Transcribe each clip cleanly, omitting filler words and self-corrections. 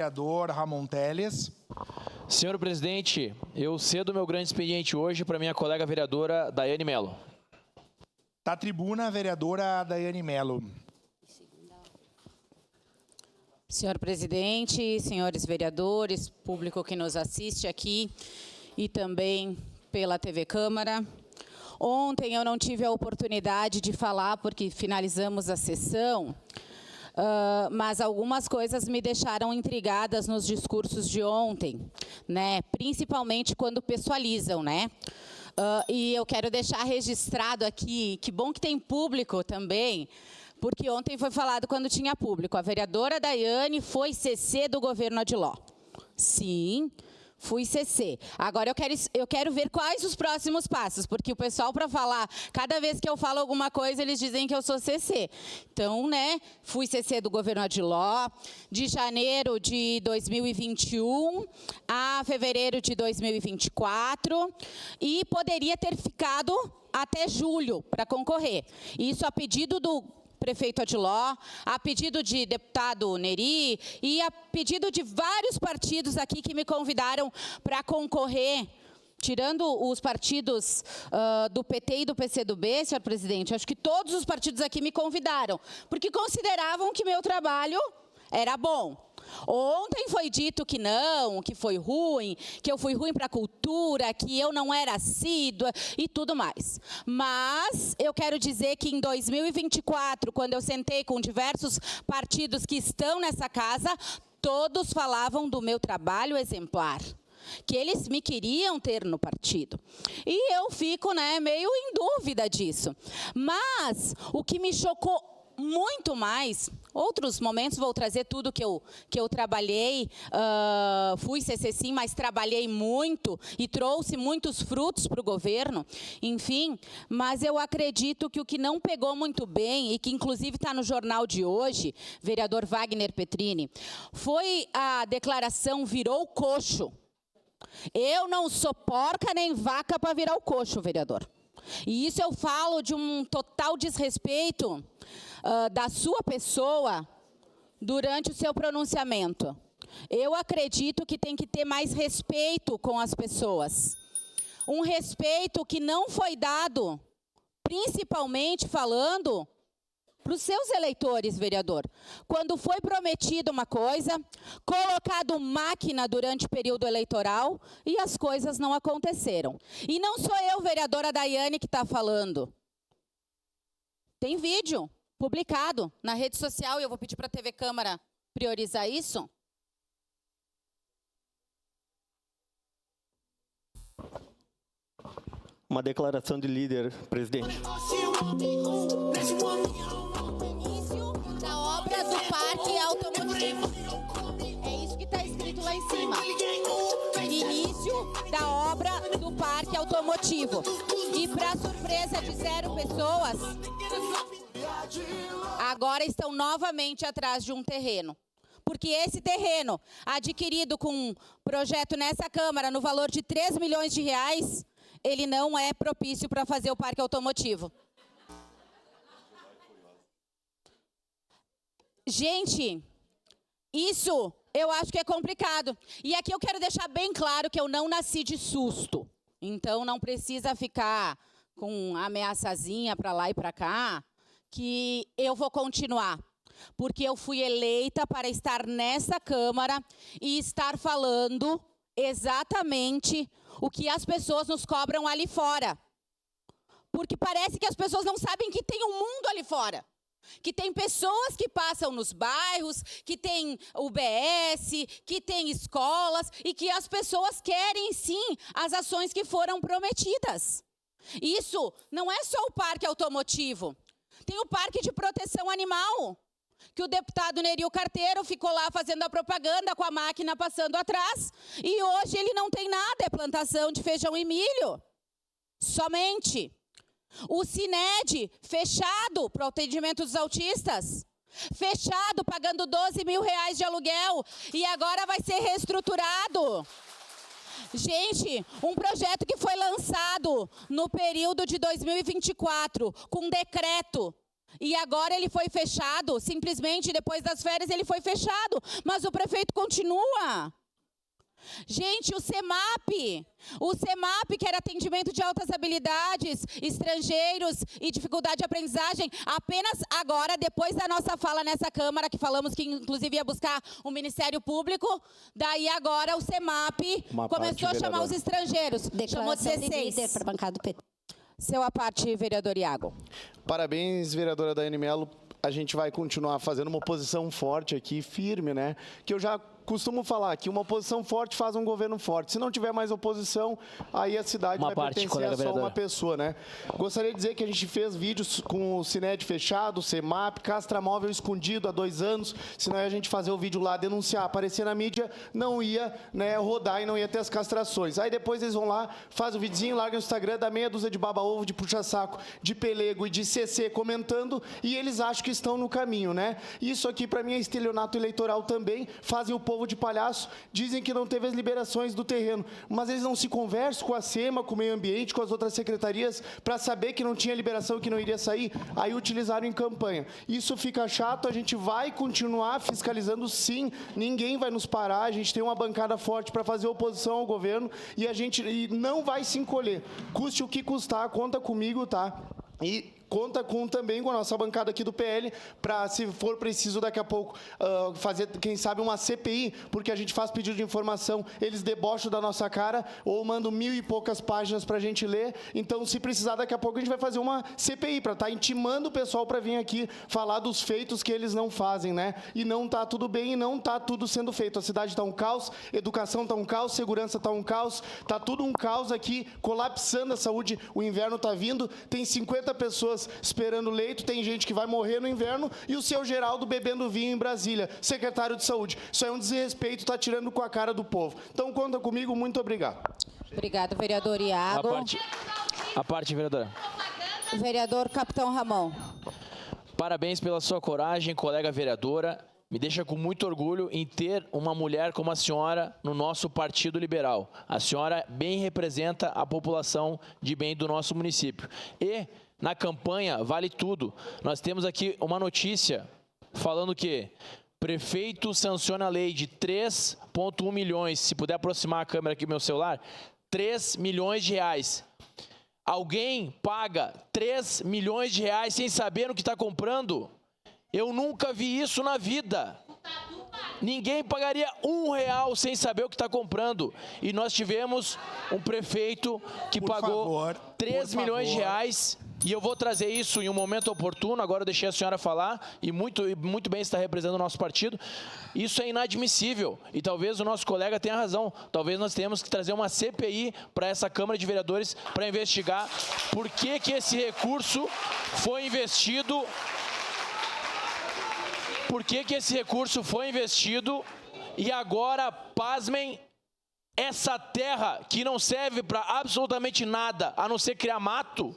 Vereador Ramon Teles. Senhor presidente, eu cedo meu grande expediente hoje para minha colega vereadora Daiane Mello. Da tribuna, a vereadora Daiane Mello. Senhor presidente, senhores vereadores, público que nos assiste aqui e também pela TV Câmara. Ontem eu não tive a oportunidade de falar porque finalizamos a sessão, mas algumas coisas me deixaram intrigadas nos discursos de ontem, né? Principalmente quando pessoalizam, né? E eu quero deixar registrado aqui, que bom que tem público também, porque ontem foi falado quando tinha público. A vereadora Daiane foi CC do governo Adiló. Sim, fui CC. Agora eu quero ver quais os próximos passos, porque o pessoal, para falar, cada vez que eu falo alguma coisa, eles dizem que eu sou CC. Então, né, fui CC do governo Adiló, de janeiro de 2021 a fevereiro de 2024, e poderia ter ficado até julho para concorrer. Isso a pedido do prefeito Adiló, a pedido de deputado Neri e a pedido de vários partidos aqui que me convidaram para concorrer, tirando os partidos do PT e do PCdoB, senhor presidente. Acho que todos os partidos aqui me convidaram, porque consideravam que meu trabalho era bom. Ontem foi dito que não, que foi ruim, que eu fui ruim para a cultura, que eu não era assídua e tudo mais. Mas eu quero dizer que em 2024, quando eu sentei com diversos partidos que estão nessa casa, todos falavam do meu trabalho exemplar, que eles me queriam ter no partido. E eu fico, né, meio em dúvida disso. Mas o que me chocou muito mais, outros momentos vou trazer tudo que eu trabalhei, fui CC sim, mas trabalhei muito e trouxe muitos frutos para o governo, enfim, mas eu acredito que o que não pegou muito bem, e que inclusive está no jornal de hoje, vereador Wagner Petrini, foi a declaração virou coxo. Eu não sou porca nem vaca para virar o coxo, vereador. E isso eu falo de um total desrespeito da sua pessoa durante o seu pronunciamento. Eu acredito que tem que ter mais respeito com as pessoas. Um respeito que não foi dado, principalmente falando para os seus eleitores, vereador. Quando foi prometida uma coisa, colocado máquina durante o período eleitoral e as coisas não aconteceram. E não sou eu, vereadora Daiane, que está falando. Tem vídeo publicado na rede social e eu vou pedir para a TV Câmara priorizar isso. Uma declaração de líder, presidente. Início da obra do parque automotivo. É isso que está escrito lá em cima. Início da obra do parque automotivo. E para surpresa de 0 pessoas, agora estão novamente atrás de um terreno. Porque esse terreno, adquirido com um projeto nessa Câmara no valor de 3 milhões de reais, ele não é propício para fazer o parque automotivo. Gente, isso eu acho que é complicado. E aqui eu quero deixar bem claro que eu não nasci de susto. Então não precisa ficar com ameaçazinha para lá e para cá, que eu vou continuar. Porque eu fui eleita para estar nessa Câmara e estar falando exatamente o que as pessoas nos cobram ali fora. Porque parece que as pessoas não sabem que tem um mundo ali fora. Que tem pessoas que passam nos bairros, que tem UBS, que tem escolas e que as pessoas querem sim as ações que foram prometidas. Isso não é só o parque automotivo. Tem o parque de proteção animal, que o deputado Neri Carteiro ficou lá fazendo a propaganda com a máquina passando atrás. E hoje ele não tem nada, é plantação de feijão e milho. Somente. O Cined, fechado para o atendimento dos autistas. Fechado, pagando 12 mil reais de aluguel. E agora vai ser reestruturado. Gente, um projeto que foi lançado no período de 2024, com decreto. E agora ele foi fechado, simplesmente depois das férias ele foi fechado, mas o prefeito continua. Gente, o CEMAP, que era atendimento de altas habilidades, estrangeiros e dificuldade de aprendizagem, apenas agora, depois da nossa fala nessa Câmara, que falamos que inclusive ia buscar o Ministério Público, daí agora o CEMAP começou a chamar os estrangeiros, chamou 16. De líder para a bancada do PT. Seu à parte, vereador Iago. Parabéns, vereadora Daiane Mello. A gente vai continuar fazendo uma oposição forte aqui, firme, né? Que eu já costumo falar que uma oposição forte faz um governo forte. Se não tiver mais oposição, aí a cidade vai pertencer a só uma pessoa, né? Gostaria de dizer que a gente fez vídeos com o Cined fechado, o CEMAP, Castramóvel escondido há 2 anos. Senão a gente fazer o vídeo lá, denunciar, aparecer na mídia, não ia, né, rodar e não ia ter as castrações. Aí depois eles vão lá, fazem o videozinho, largam no Instagram, dá meia dúzia de baba-ovo, de puxa-saco, de pelego e de CC comentando, e eles acham que estão no caminho, né? Isso aqui, para mim, é estelionato eleitoral também. Fazem o povo de palhaço, dizem que não teve as liberações do terreno, mas eles não se conversam com a SEMA, com o meio ambiente, com as outras secretarias, para saber que não tinha liberação, que não iria sair, aí utilizaram em campanha. Isso fica chato, a gente vai continuar fiscalizando sim, ninguém vai nos parar, a gente tem uma bancada forte para fazer oposição ao governo e a gente não vai se encolher. Custe o que custar, conta comigo, tá? E conta também com a nossa bancada aqui do PL, para, se for preciso, daqui a pouco, fazer, quem sabe, uma CPI, porque a gente faz pedido de informação, eles debocham da nossa cara, ou mandam 1000 e poucas páginas para a gente ler. Então, se precisar, daqui a pouco a gente vai fazer uma CPI, para estar intimando o pessoal para vir aqui falar dos feitos que eles não fazem, né? E não está tudo bem, e não está tudo sendo feito. A cidade está um caos, educação está um caos, segurança está um caos, está tudo um caos aqui, colapsando a saúde, o inverno está vindo, tem 50 pessoas esperando leito, tem gente que vai morrer no inverno e o seu Geraldo bebendo vinho em Brasília, secretário de saúde. Isso é um desrespeito, está tirando com a cara do povo. Então, conta comigo, muito obrigado. Obrigado, vereador Iago. A parte, vereadora. Vereador Capitão Ramon. Parabéns pela sua coragem, colega vereadora. Me deixa com muito orgulho em ter uma mulher como a senhora no nosso Partido Liberal. A senhora bem representa a população de bem do nosso município. E na campanha vale tudo. Nós temos aqui uma notícia falando que prefeito sanciona a lei de 3,1 milhões, se puder aproximar a câmera aqui do meu celular, 3 milhões de reais. Alguém paga 3 milhões de reais sem saber no que está comprando? Eu nunca vi isso na vida. Ninguém pagaria R$1 sem saber o que está comprando. E nós tivemos um prefeito que pagou 3 milhões de reais. E eu vou trazer isso em um momento oportuno. Agora eu deixei a senhora falar e muito bem está representando o nosso partido. Isso é inadmissível. E talvez o nosso colega tenha razão. Talvez nós tenhamos que trazer uma CPI para essa Câmara de Vereadores para investigar por que esse recurso foi investido. Por que esse recurso foi investido e agora, pasmem, essa terra que não serve para absolutamente nada, a não ser criar mato,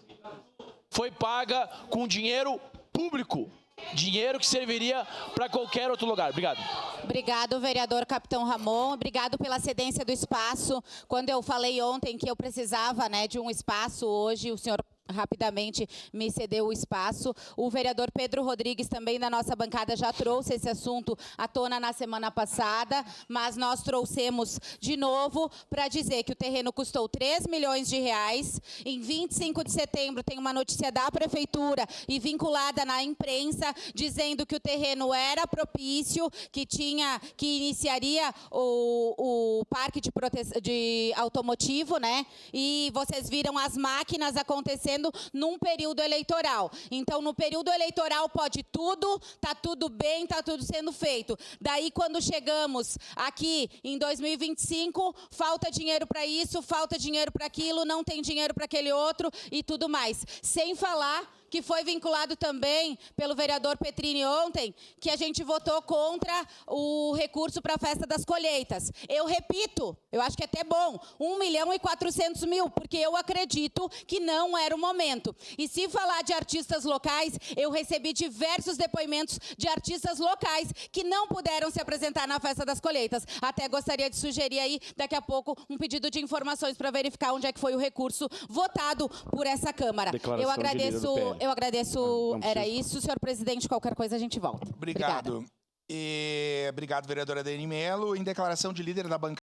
foi paga com dinheiro público, dinheiro que serviria para qualquer outro lugar. Obrigado. Obrigado, vereador Capitão Ramon. Obrigado pela cedência do espaço. Quando eu falei ontem que eu precisava, né, de um espaço, hoje o senhor rapidamente me cedeu o espaço. O vereador Pedro Rodrigues, também da nossa bancada, já trouxe esse assunto à tona na semana passada, mas nós trouxemos de novo para dizer que o terreno custou 3 milhões de reais. Em 25 de setembro tem uma notícia da prefeitura e vinculada na imprensa dizendo que o terreno era propício, que iniciaria o parque de automotivo, né? E vocês viram as máquinas acontecendo num período eleitoral. Então, no período eleitoral pode tudo, tá tudo bem, tá tudo sendo feito. Daí, quando chegamos aqui em 2025, falta dinheiro para isso, falta dinheiro para aquilo, não tem dinheiro para aquele outro e tudo mais. Sem falar que foi vinculado também pelo vereador Petrini ontem, que a gente votou contra o recurso para a festa das colheitas. Eu repito, eu acho que é até bom, 1.400.000, porque eu acredito que não era o momento. E se falar de artistas locais, eu recebi diversos depoimentos de artistas locais que não puderam se apresentar na festa das colheitas. Até gostaria de sugerir aí, daqui a pouco, um pedido de informações para verificar onde é que foi o recurso votado por essa Câmara. Eu agradeço Eu agradeço. Não Era precisa. isso, senhor presidente. Qualquer coisa a gente volta. Obrigado. Obrigada. Obrigado, vereadora Daiane Melo. Em declaração de líder da bancada.